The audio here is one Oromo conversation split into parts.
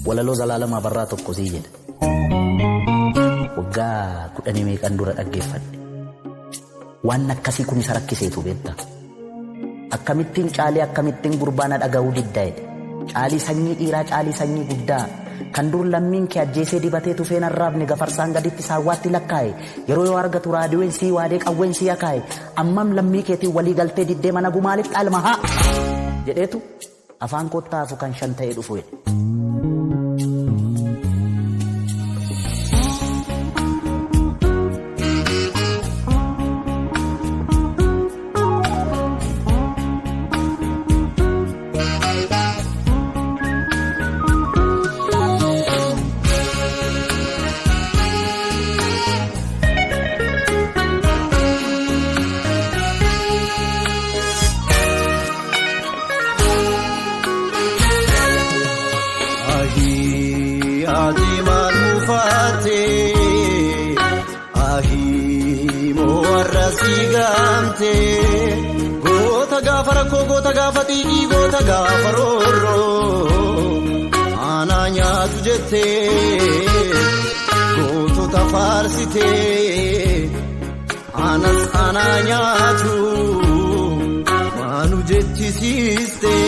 walaloo Zalaalama Abarraa tokko sii jedha. Waggaa 10 meeqan dura dhaggeeffadhe. Waan akkasii kun isa rakkiseetu beektaa. Akkamittiin caalii akkamittiin gurbaana dhaga'uu diddaa'edha. Caalii sanyii dhiiraa caalii sanyii guddaa kan dur lammiin kee ajjeesee dibatee tufeen arraabne gafarsaan gaditti saawwaatti lakkaa'e yeroo yoo argatu raadiyoon sii waadee qawween sii akaa'e ammam lammii keetiin walii galtee diddee mana gumaaliif dhaalma haa jedheetu afaan kottaafu kan 5 ta'ee dhufu jedhe. Goota gaafa rakkoo goota gaafa xiiqii goota gaafa roorroo aanaa nyaatu jettee gootota faarsitee anas aanaa nyaatu maanu jechisiistee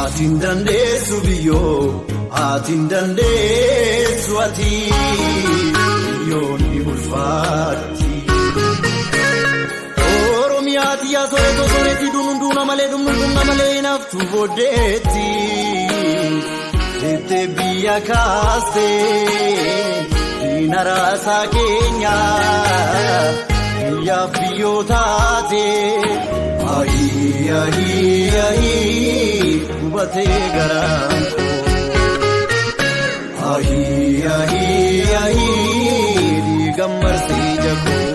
atiin dandeessu biyyoo. Atiin dandeessu ati yoonni ulfaatti. Oromiyaati yaa soreeto soreetti dunuunduuna malee dumnuunduuna malee hinaaftu booddeetti. Jettee biyya kaastee diina raasaa keenya biyyaaf biyyoo taatee. Ahii ahii ahii hubatee garaan koo. Ahii ahii ahii diigammarsii jakoo.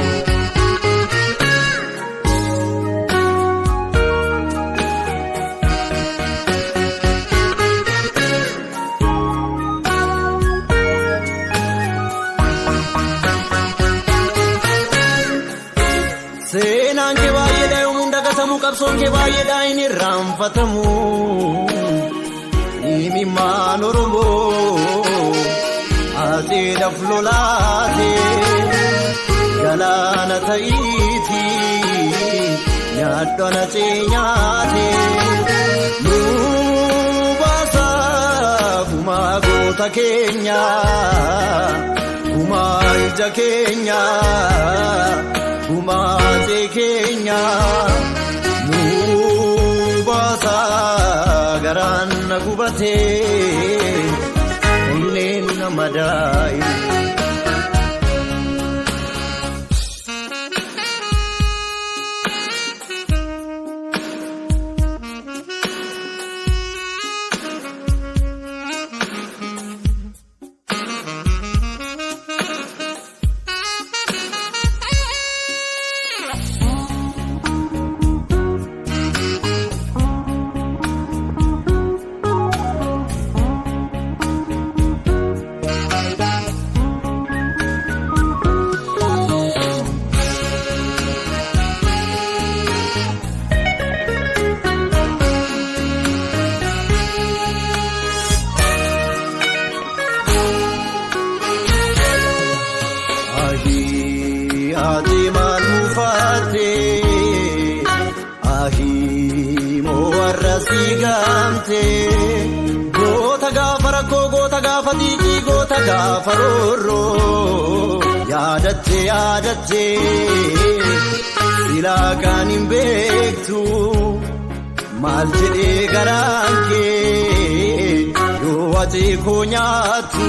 Seenaan kee baay'eedha yommuu dagatamu qabsoon kee baay'eedha hin irraanfatamu. Himimmaan Oromoo ateedhaaf lolaatee galaana ta'iiti nyaaddoon atee nyaatee nuu baasaa gumaa goota keenya gumaa ija keenya gumaa atee keenya nuu baasaa garaan na gubatee onneen nama daa'i. Goota gaafa rakkoo goota gaafa xiiqii goota gaafa roorroo yaadattee yaadattee silaa kan hin beektu maal jedhee garaan kee yoo ati koo nyaattu.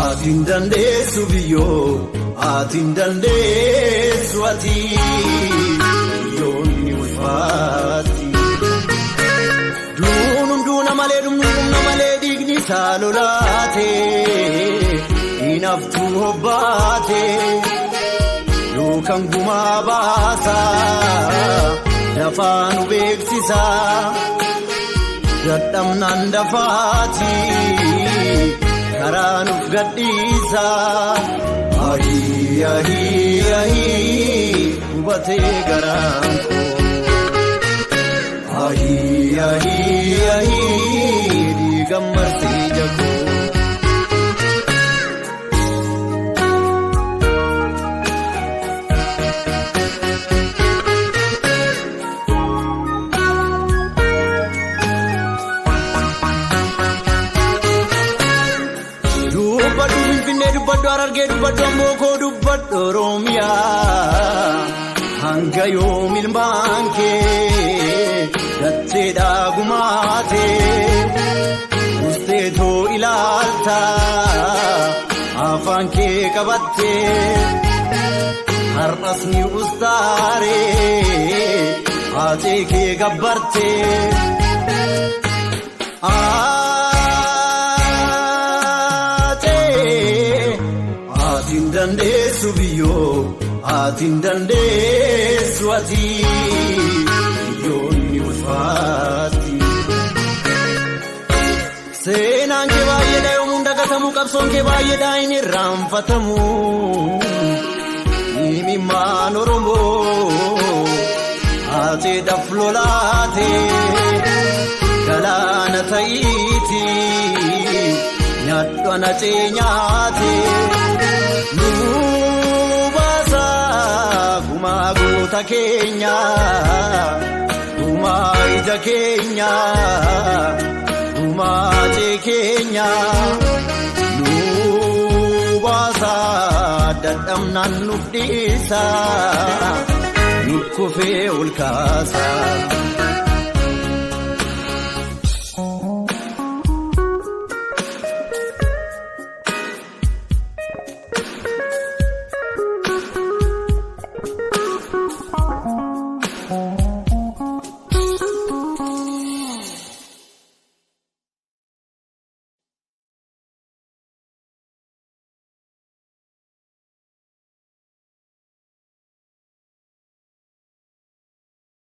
Atiin dandeessu biyyoo. Atiin dandeessu ati yoonni ulfaatti. Dunuunduuna malee dumnuuna malee dhiigni isaa lolaatee hinaaftu hobbaatee yookaan gumaa baasaa lafaa nu beeksisaa dadhabnaan dafaatii garaa nuuf gadhiisa. Ahii ahii ahii hubatee garaan koo. Ahii ahii ahii dhiiga marsee jakoo. Dubbadhu Finfinnee dubbadhu Harargee dubbadhu Ambookoo dubbadhu Oromiyaa. Hanga yoom ilmaan kee gatteedhaa gumaatee usteetoo ilaalta afaan kee qabattee har'as ni ustaaree haatee kee gabbartee. Atiin dandeessu biyyoo atiin dandeessu ati biyyoonni ulfaatti. Seenaan kee baay'eedha yoomuun dagatamu qabsoon kee baay'eedha hin irraanfatamu. Himimmaan Oromoo aateedhaaf lolaatee galaana ta'iiti nyaadhu anacee nyaatee. Gumaa goota keenya gumaa ija keenya gumaa jee keenya nuu baasa dadhabnaan nuuf dhiisa nuuf kufee ol kaasa.